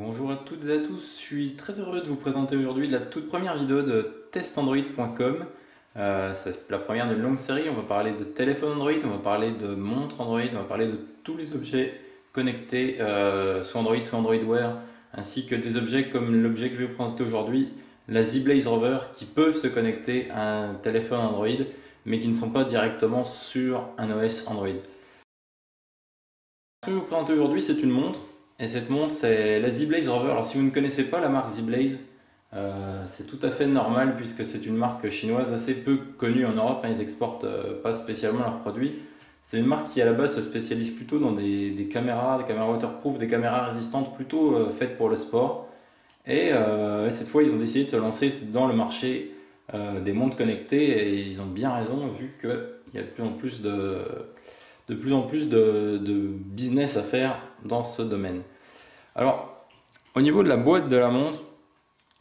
Bonjour à toutes et à tous, je suis très heureux de vous présenter aujourd'hui la toute première vidéo de testandroid.com. C'est la première d'une longue série. On va parler de téléphone Android, on va parler de montre Android, on va parler de tous les objets connectés, soit Android, soit Android Wear, ainsi que des objets comme l'objet que je vais vous présenter aujourd'hui, la ZBlaze Rover, qui peuvent se connecter à un téléphone Android, mais qui ne sont pas directement sur un OS Android. Ce que je vais vous présenter aujourd'hui, c'est une montre. Et cette montre, c'est la ZBlaze Rover. Alors, si vous ne connaissez pas la marque ZBlaze, c'est tout à fait normal puisque c'est une marque chinoise assez peu connue en Europe. Ils exportent pas spécialement leurs produits. C'est une marque qui, à la base, se spécialise plutôt dans des caméras waterproof, des caméras résistantes plutôt faites pour le sport. Et cette fois, ils ont décidé de se lancer dans le marché des montres connectées. Et ils ont bien raison, vu qu'il y a de plus en plus de business à faire dans ce domaine. Alors, au niveau de la boîte de la montre,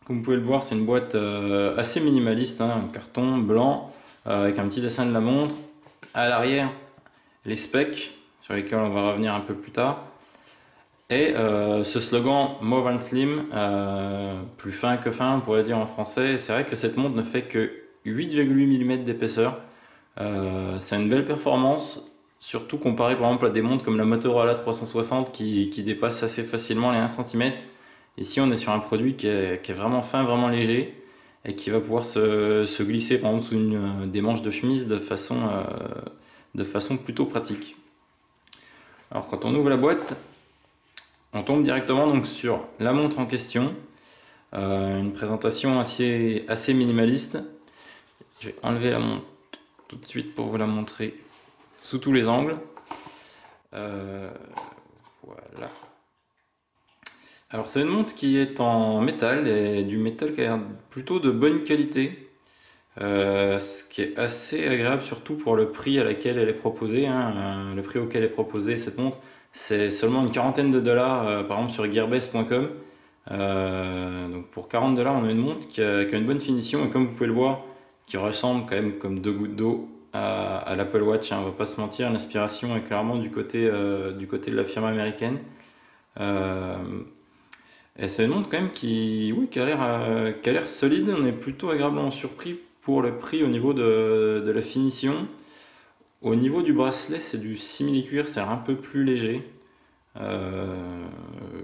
comme vous pouvez le voir, c'est une boîte assez minimaliste, hein, un carton blanc avec un petit dessin de la montre. À l'arrière, les specs sur lesquels on va revenir un peu plus tard. Et ce slogan More Than Slim, plus fin que fin, on pourrait dire en français. C'est vrai que cette montre ne fait que 8,8 mm d'épaisseur. C'est une belle performance, surtout comparé par exemple à des montres comme la Motorola 360 qui dépassent assez facilement les 1 cm. Ici, on est sur un produit qui est vraiment fin, vraiment léger et qui va pouvoir se glisser par exemple sous des manches de chemise de façon plutôt pratique. Alors, quand on ouvre la boîte, on tombe directement donc sur la montre en question. Une présentation assez minimaliste. Je vais enlever la montre tout de suite pour vous la montrer sous tous les angles. Voilà. Alors c'est une montre qui est en métal et du métal qui a l'air plutôt de bonne qualité. Ce qui est assez agréable surtout pour le prix à laquelle elle est proposée, hein. Le prix auquel est proposée cette montre, c'est seulement une quarantaine de dollars, par exemple sur gearbest.com. Donc pour 40 dollars, on a une montre qui a une bonne finition et comme vous pouvez le voir, qui ressemble quand même comme deux gouttes d'eau à l'Apple Watch, hein. On va pas se mentir, l'inspiration est clairement du côté de la firme américaine. Et c'est une montre quand même oui, qui a l'air solide. On est plutôt agréablement surpris pour le prix au niveau de la finition. Au niveau du bracelet, c'est du simili-cuir, c'est un peu plus léger.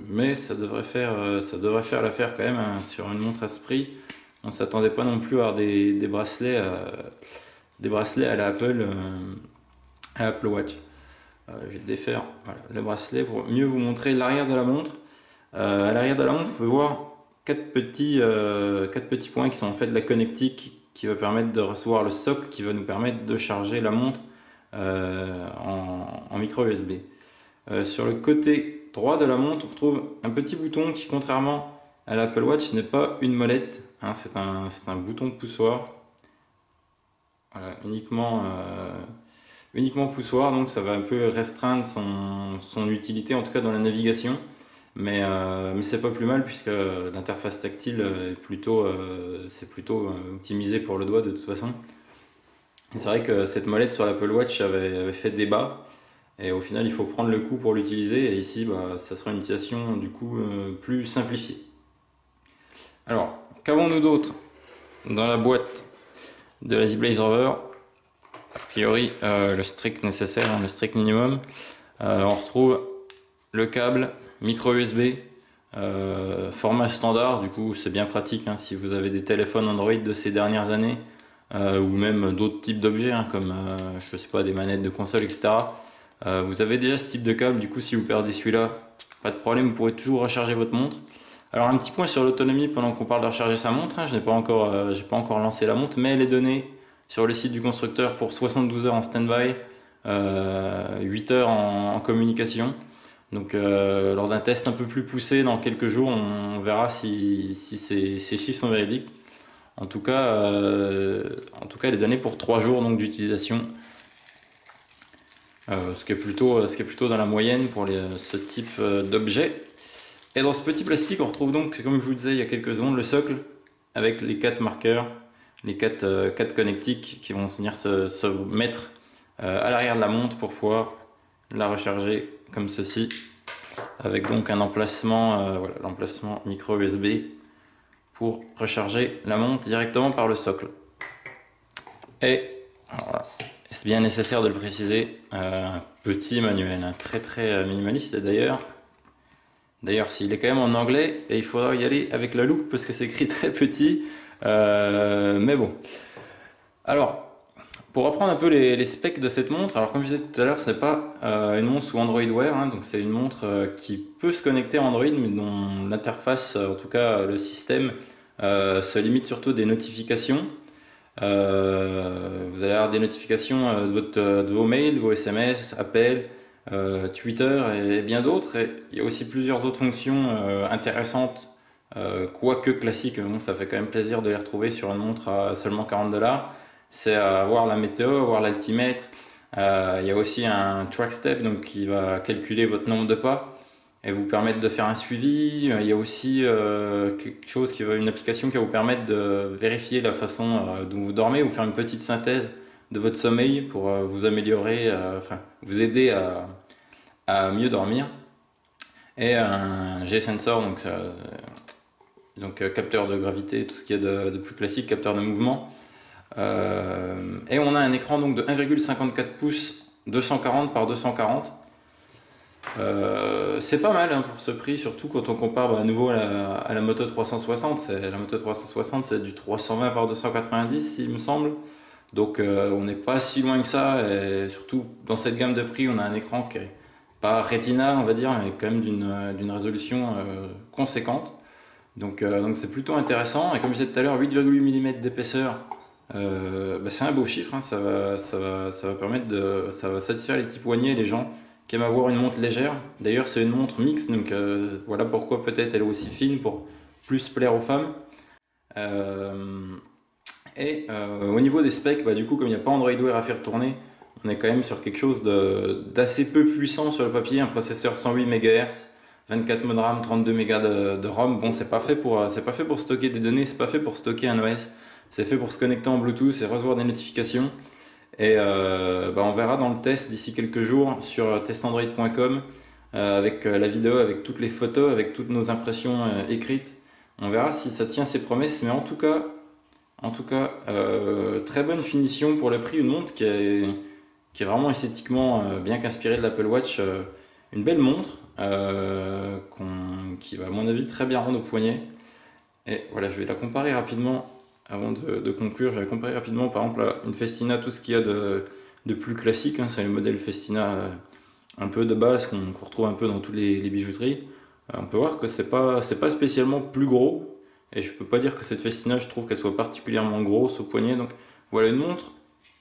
Mais ça devrait faire l'affaire quand même, hein, sur une montre à ce prix. On ne s'attendait pas non plus à avoir des bracelets à à l'Apple Watch. Je vais défaire voilà, le bracelet pour mieux vous montrer l'arrière de la montre. À l'arrière de la montre, on peut voir quatre petits points qui sont en fait la connectique qui va permettre de recevoir le socle qui va nous permettre de charger la montre en micro USB. Sur le côté droit de la montre, on retrouve un petit bouton qui, contrairement à l'Apple Watch, n'est pas une molette, hein, c'est un bouton de poussoir. Voilà, uniquement poussoir, donc ça va un peu restreindre son utilité, en tout cas dans la navigation. Mais c'est pas plus mal puisque l'interface tactile c'est plutôt optimisé pour le doigt de toute façon. Et c'est vrai que cette molette sur l'Apple Watch avait fait débat et au final il faut prendre le coup pour l'utiliser et ici ça sera une utilisation du coup plus simplifiée. Alors qu'avons-nous d'autre dans la boîte de la ZBlaze Rover? A priori le strict nécessaire, hein, le strict minimum. On retrouve le câble micro USB, format standard, du coup c'est bien pratique, hein, si vous avez des téléphones Android de ces dernières années ou même d'autres types d'objets, hein, comme je sais pas, des manettes de console, etc. Vous avez déjà ce type de câble, du coup si vous perdez celui-là, pas de problème, vous pourrez toujours recharger votre montre. Alors un petit point sur l'autonomie pendant qu'on parle de recharger sa montre, hein, je n'ai pas encore lancé la montre, mais elle est donnée sur le site du constructeur pour 72 heures en stand-by, 8 heures en communication. Donc lors d'un test un peu plus poussé dans quelques jours, on verra si ces chiffres sont véridiques. En tout cas, elle est donnée pour 3 jours d'utilisation, ce qui est plutôt dans la moyenne pour ce type d'objet. Et dans ce petit plastique, on retrouve donc, comme je vous disais il y a quelques secondes, le socle avec les 4 marqueurs, les 4 connectiques qui vont venir se mettre à l'arrière de la montre pour pouvoir la recharger comme ceci. avec donc un emplacement, voilà, l'emplacement micro USB pour recharger la montre directement par le socle. Et voilà, c'est bien nécessaire de le préciser, un petit manuel, hein, très très minimaliste. D'ailleurs, s'il est quand même en anglais, et il faudra y aller avec la loupe parce que c'est écrit très petit. Mais bon. Alors, pour apprendre un peu les specs de cette montre, alors comme je disais tout à l'heure, c'est pas une montre sous Android Wear, hein, donc c'est une montre qui peut se connecter à Android, mais dont l'interface, en tout cas le système, se limite surtout des notifications. Vous allez avoir des notifications de vos mails, vos SMS, appels, Twitter et bien d'autres. Et il y a aussi plusieurs autres fonctions intéressantes, quoique classiques. Bon, ça fait quand même plaisir de les retrouver sur une montre à seulement 40 $. C'est avoir la météo, avoir l'altimètre. Il y a aussi un track step donc, qui va calculer votre nombre de pas et vous permettre de faire un suivi. Il y a aussi quelque chose une application qui va vous permettre de vérifier la façon dont vous dormez ou faire une petite synthèse de votre sommeil pour vous améliorer, enfin vous aider à mieux dormir. Et un G-sensor, donc capteur de gravité, tout ce qu'il y a de plus classique, capteur de mouvement. Et on a un écran donc de 1,54 pouces 240 par 240. C'est pas mal hein, pour ce prix, surtout quand on compare à nouveau à la Moto 360. La Moto 360 c'est du 320 par 290 il me semble. Donc on n'est pas si loin que ça. Et surtout dans cette gamme de prix on a un écran qui est pas Retina on va dire, mais quand même d'une résolution conséquente. Donc c'est plutôt intéressant. Et comme je disais tout à l'heure, 8,8 mm d'épaisseur, c'est un beau chiffre, hein. Ça va permettre ça va satisfaire les petits poignets, les gens qui aiment avoir une montre légère. D'ailleurs, c'est une montre mixte, donc voilà pourquoi peut-être elle est aussi fine pour plus plaire aux femmes. Euh, Au niveau des specs, du coup, comme il n'y a pas Android Wear à faire tourner, on est quand même sur quelque chose d'assez peu puissant sur le papier, un processeur 108 MHz, 24 mots de RAM, 32 mégas de ROM. Bon, c'est pas fait pour stocker des données, c'est pas fait pour stocker un OS, c'est fait pour se connecter en Bluetooth et recevoir des notifications. Et on verra dans le test d'ici quelques jours sur testandroid.com avec la vidéo, avec toutes les photos, avec toutes nos impressions écrites. On verra si ça tient ses promesses, mais en tout cas très bonne finition pour le prix, une montre qui est vraiment esthétiquement bien qu'inspirée de l'Apple Watch. Une belle montre qui va à mon avis très bien rendre au poignet. Et voilà, je vais la comparer rapidement avant de conclure. Je vais la comparer rapidement par exemple à une Festina, tout ce qu'il y a de plus classique, hein, c'est le modèle Festina un peu de base qu'on retrouve un peu dans toutes les bijouteries. On peut voir que c'est pas spécialement plus gros. Et je peux pas dire que cette Festina, je trouve qu'elle soit particulièrement grosse au poignet. Donc voilà une montre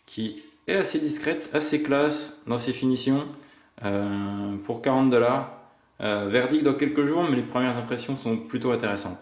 qui est assez discrète, assez classe dans ses finitions pour 40 $. Verdict dans quelques jours, mais les premières impressions sont plutôt intéressantes.